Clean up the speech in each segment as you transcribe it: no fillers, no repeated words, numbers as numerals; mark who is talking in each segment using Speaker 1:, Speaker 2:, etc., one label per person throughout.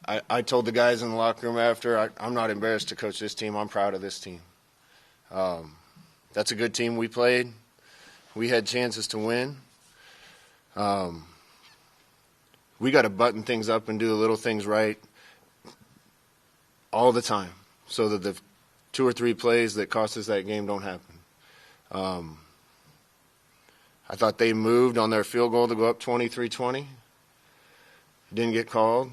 Speaker 1: I told the guys in the locker room after, I'm not embarrassed to coach this team. I'm proud of this team. That's a good team we played. We had chances to win. We got to button things up and do the little things right all the time so that the 2 or 3 plays that cost us that game don't happen. I thought they moved on their field goal to go up 23-20. Didn't get called.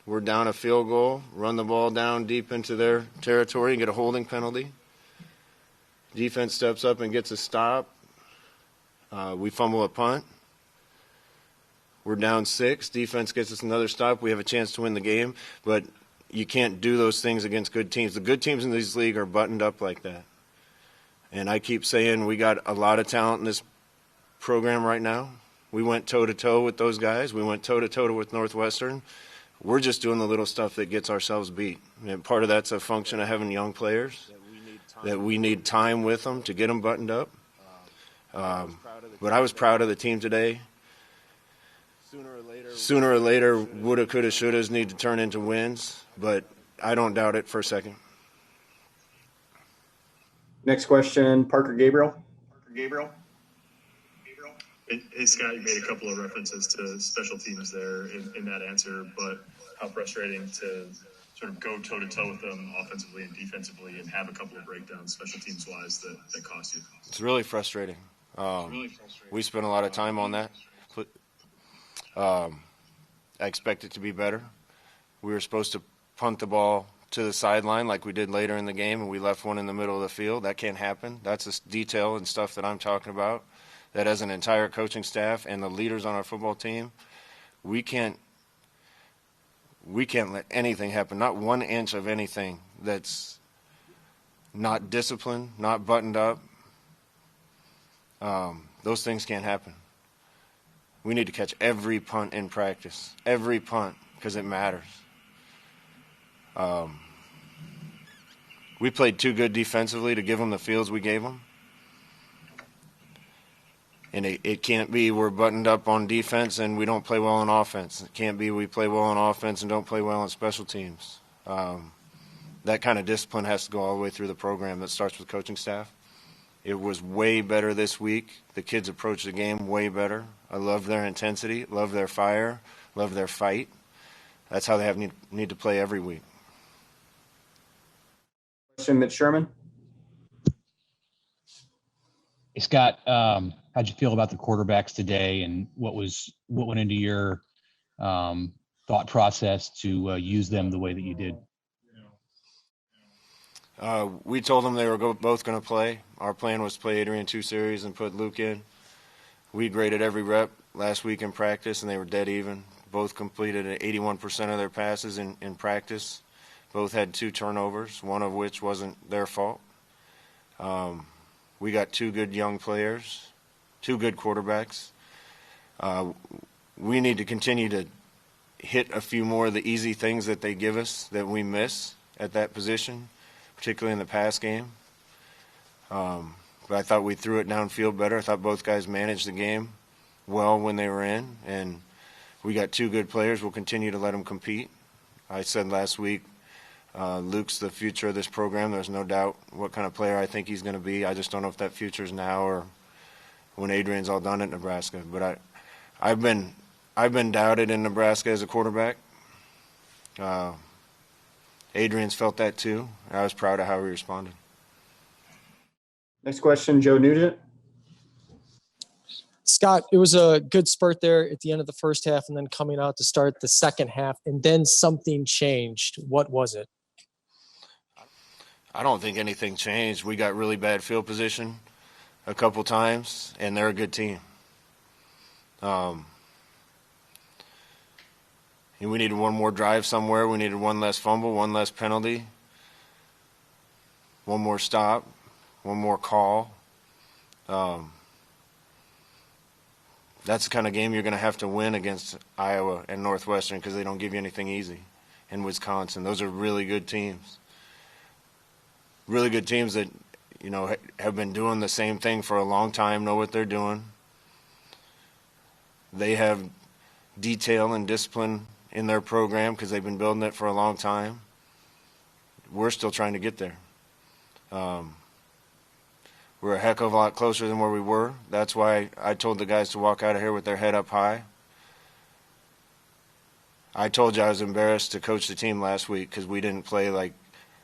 Speaker 1: We're down a field goal, run the ball down deep into their territory and get a holding penalty. Defense steps up and gets a stop. We fumble a punt. We're down 6. Defense gets us another stop. We have a chance to win the game, but you can't do those things against good teams. The good teams in this league are buttoned up like that. And I keep saying we got a lot of talent in this program right now. We went toe-to-toe with those guys. We went toe-to-toe with Northwestern. We're just doing the little stuff that gets ourselves beat. And part of that's a function of having young players, that we need time with them to get them buttoned up. But I was proud of the team today. Sooner or later, woulda, coulda, shouldas need to turn into wins, but I don't doubt it for a second.
Speaker 2: Next question, Parker Gabriel.
Speaker 3: Hey, Scott, you made a couple of references to special teams there in that answer, but how frustrating to sort of go toe-to-toe with them offensively and defensively and have a couple of breakdowns special teams-wise that cost you.
Speaker 1: It's really frustrating. We spent a lot of time on that. I expect it to be better. We were supposed to punt the ball to the sideline like we did later in the game, and we left one in the middle of the field. That can't happen. That's the detail and stuff that I'm talking about. That as an entire coaching staff and the leaders on our football team, we can't let anything happen, not 1 inch of anything that's not disciplined, not buttoned up. Those things can't happen. We need to catch every punt in practice, every punt, because it matters. We played too good defensively to give them the fields we gave them. And it can't be we're buttoned up on defense and we don't play well on offense. It can't be we play well on offense and don't play well on special teams. That kind of discipline has to go all the way through the program. That starts with coaching staff. It was way better this week. The kids approached the game way better. I love their intensity, love their fire, love their fight. That's how they need to play every week.
Speaker 2: Question, Mitch Sherman.
Speaker 4: Hey, Scott, how'd you feel about the quarterbacks today, and what went into your thought process to use them the way that you did?
Speaker 1: We told them they were both going to play. Our plan was to play Adrian 2 series and put Luke in. We graded every rep last week in practice, and they were dead even. Both completed 81% of their passes in practice. Both had 2 turnovers, one of which wasn't their fault. We got 2 good young players, 2 good quarterbacks. We need to continue to hit a few more of the easy things that they give us that we miss at that position, particularly in the pass game. But I thought we threw it downfield better. I thought both guys managed the game well when they were in, and we got 2 good players. We'll continue to let them compete. I said last week, Luke's the future of this program. There's no doubt what kind of player I think he's going to be. I just don't know if that future is now or when Adrian's all done at Nebraska. But I've been doubted in Nebraska as a quarterback. Adrian's felt that too. I was proud of how he responded.
Speaker 2: Next question, Joe Nugent.
Speaker 5: Scott, it was a good spurt there at the end of the first half and then coming out to start the second half, and then something changed. What was it?
Speaker 1: I don't think anything changed. We got really bad field position a couple times, and they're a good team. And we needed one more drive somewhere. We needed one less fumble, one less penalty, one more stop, one more call. That's the kind of game you're going to have to win against Iowa and Northwestern because they don't give you anything easy. And Wisconsin, those are really good teams. Really good teams that, you know, have been doing the same thing for a long time, know what they're doing. They have detail and discipline in their program because they've been building it for a long time. We're still trying to get there. We're a heck of a lot closer than where we were. That's why I told the guys to walk out of here with their head up high. I told you I was embarrassed to coach the team last week because we didn't play like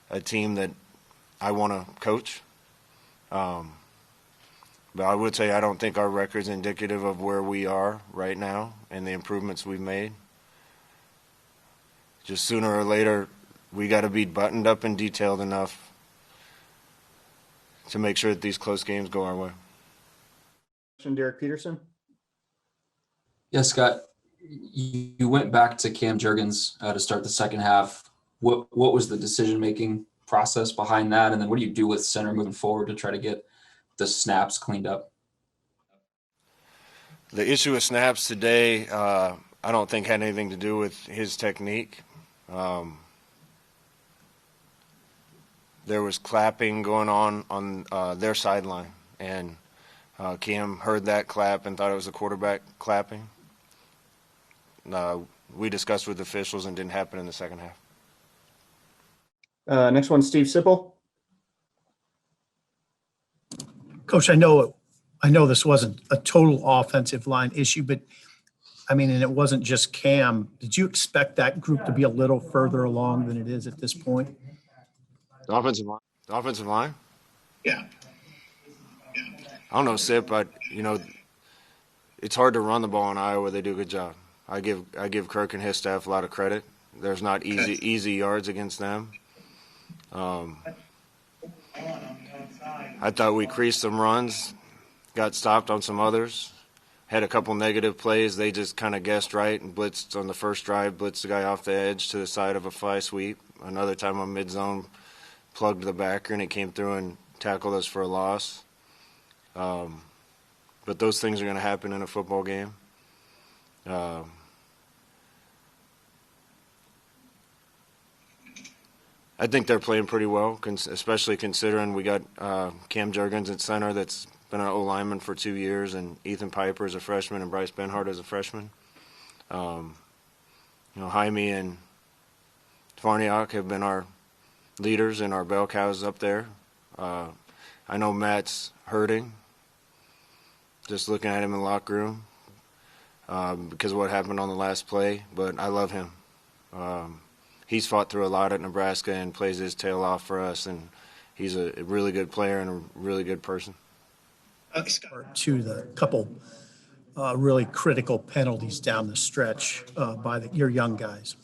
Speaker 1: a team that I want to coach. But I would say I don't think our record's indicative of where we are right now and the improvements we've made. Just sooner or later, we got to be buttoned up and detailed enough to make sure that these close games go our way.
Speaker 2: Derek Peterson.
Speaker 6: Yes, Scott, you went back to Cam Jurgens to start the second half. What was the decision-making process behind that? And then what do you do with center moving forward to try to get the snaps cleaned up?
Speaker 1: The issue with snaps today, I don't think had anything to do with his technique. There was clapping going on their sideline, and Cam heard that clap and thought it was the quarterback clapping. We discussed with officials and didn't happen in the second half.
Speaker 2: Next one, Steve Sipple.
Speaker 7: Coach, I know this wasn't a total offensive line issue, but I mean, and it wasn't just Cam. Did you expect that group to be a little further along than it is at this point?
Speaker 1: The offensive line? The offensive line?
Speaker 7: Yeah.
Speaker 1: I don't know, Sip, but, it's hard to run the ball in Iowa. They do a good job. I give Kirk and his staff a lot of credit. There's not easy yards against them. I thought we creased some runs, got stopped on some others, had a couple negative plays. They just kind of guessed right and blitzed on the first drive, blitzed the guy off the edge to the side of a fly sweep. Another time on mid-zone, plugged the backer, and he came through and tackled us for a loss. But those things are going to happen in a football game. I think they're playing pretty well, especially considering we got Cam Jurgens at center that's been an O-lineman for 2 years, and Ethan Piper is a freshman and Bryce Benhart is a freshman. Jaime and Farniak have been our leaders and our bell cows up there. I know Matt's hurting, just looking at him in the locker room because of what happened on the last play, but I love him. He's fought through a lot at Nebraska and plays his tail off for us, and he's a really good player and a really good person.
Speaker 7: To the couple really critical penalties down the stretch by your young guys.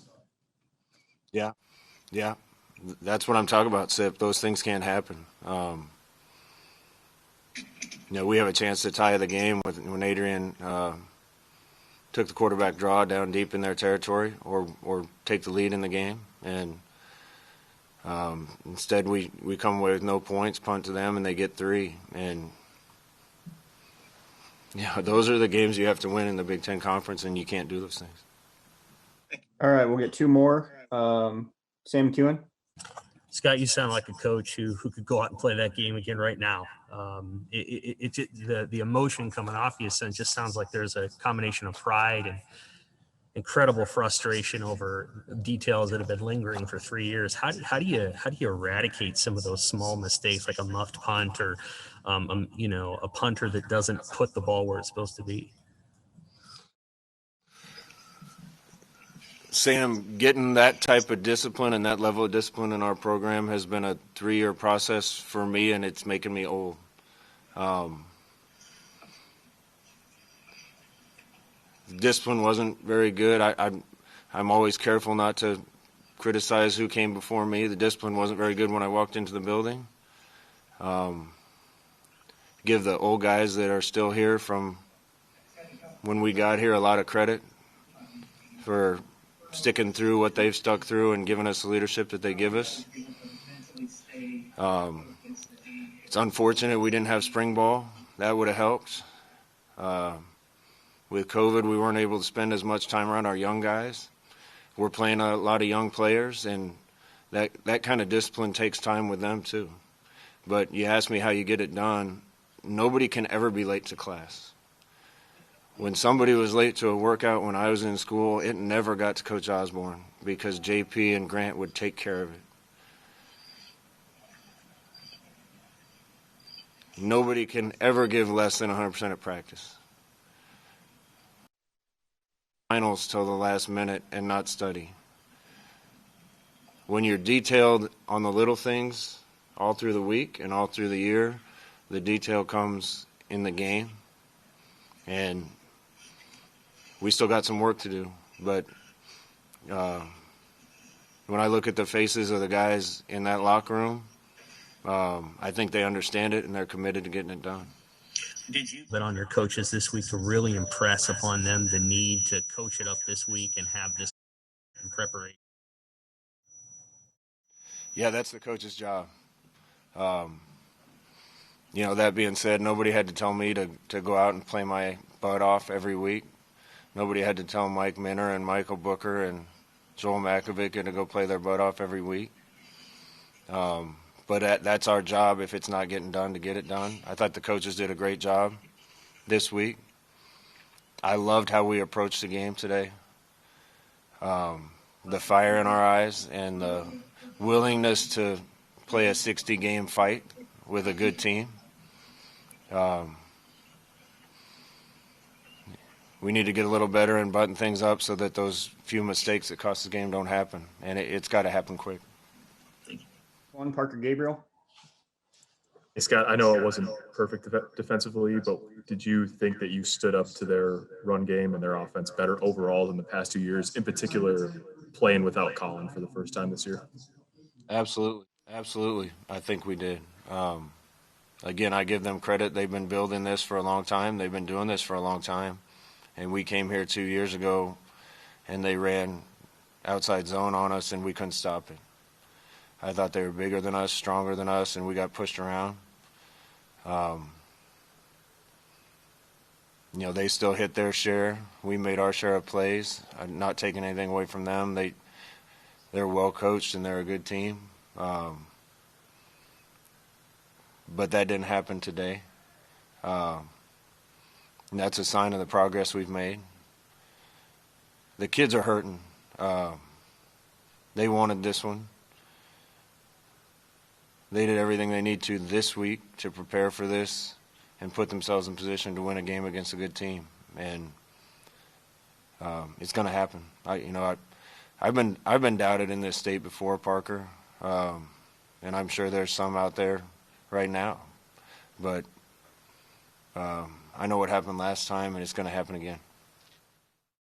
Speaker 1: Yeah, that's what I'm talking about, Sip. Those things can't happen. We have a chance to tie the game when Adrian took the quarterback draw down deep in their territory or take the lead in the game. And instead we come away with no points, punt to them, and they get 3. And, those are the games you have to win in the Big Ten Conference, and you can't do those things.
Speaker 2: All right, we'll get 2 more. Sam McEwen.
Speaker 8: Scott, you sound like a coach who could go out and play that game again right now. The emotion coming off you just sounds like there's a combination of pride and incredible frustration over details that have been lingering for 3 years. How do you eradicate some of those small mistakes, like a muffed punt or a punter that doesn't put the ball where it's supposed to be?
Speaker 1: Sam, getting that type of discipline and that level of discipline in our program has been a 3-year process for me, and it's making me old. Discipline wasn't very good. I'm always careful not to criticize who came before me. The discipline wasn't very good when I walked into the building. Give the old guys that are still here from when we got here a lot of credit for sticking through what they've stuck through and giving us the leadership that they give us. It's unfortunate we didn't have spring ball. That would have helped. With COVID, we weren't able to spend as much time around our young guys. We're playing a lot of young players, and that kind of discipline takes time with them too. But you ask me how you get it done. Nobody can ever be late to class. When somebody was late to a workout when I was in school, it never got to Coach Osborne because JP and Grant would take care of it. Nobody can ever give less than 100% at practice. Finals till the last minute and not study. When you're detailed on the little things all through the week and all through the year, the detail comes in the game. And we still got some work to do. But when I look at the faces of the guys in that locker room, I think they understand it and they're committed to getting it done.
Speaker 8: Did you bet on your coaches this week to really impress upon them the need to coach it up this week and have this in preparation?
Speaker 1: Yeah, that's the coach's job. That being said, nobody had to tell me to go out and play my butt off every week. Nobody had to tell Mike Minner and Michael Booker and Joel Makovic to go play their butt off every week. But that's our job if it's not getting done to get it done. I thought the coaches did a great job this week. I loved how we approached the game today. The fire in our eyes and the willingness to play a 60-game fight with a good team. We need to get a little better and button things up so that those few mistakes that cost the game don't happen. And it's got to happen quick.
Speaker 2: One, Parker Gabriel.
Speaker 3: Hey, Scott, I know it wasn't perfect defensively, but did you think that you stood up to their run game and their offense better overall than the past 2 years, in particular playing without Colin for the first time this year?
Speaker 1: Absolutely. I think we did. Again, I give them credit. They've been building this for a long time. They've been doing this for a long time. And we came here 2 years ago, and they ran outside zone on us, and we couldn't stop it. I thought they were bigger than us, stronger than us, and we got pushed around. They still hit their share. We made our share of plays. I'm not taking anything away from them. They're well coached and they're a good team. But that didn't happen today. And that's a sign of the progress we've made. The kids are hurting. They wanted this one. They did everything they need to this week to prepare for this and put themselves in position to win a game against a good team. And it's going to happen. I've been doubted in this state before, Parker, and I'm sure there's some out there right now. But I know what happened last time, and it's going to happen again.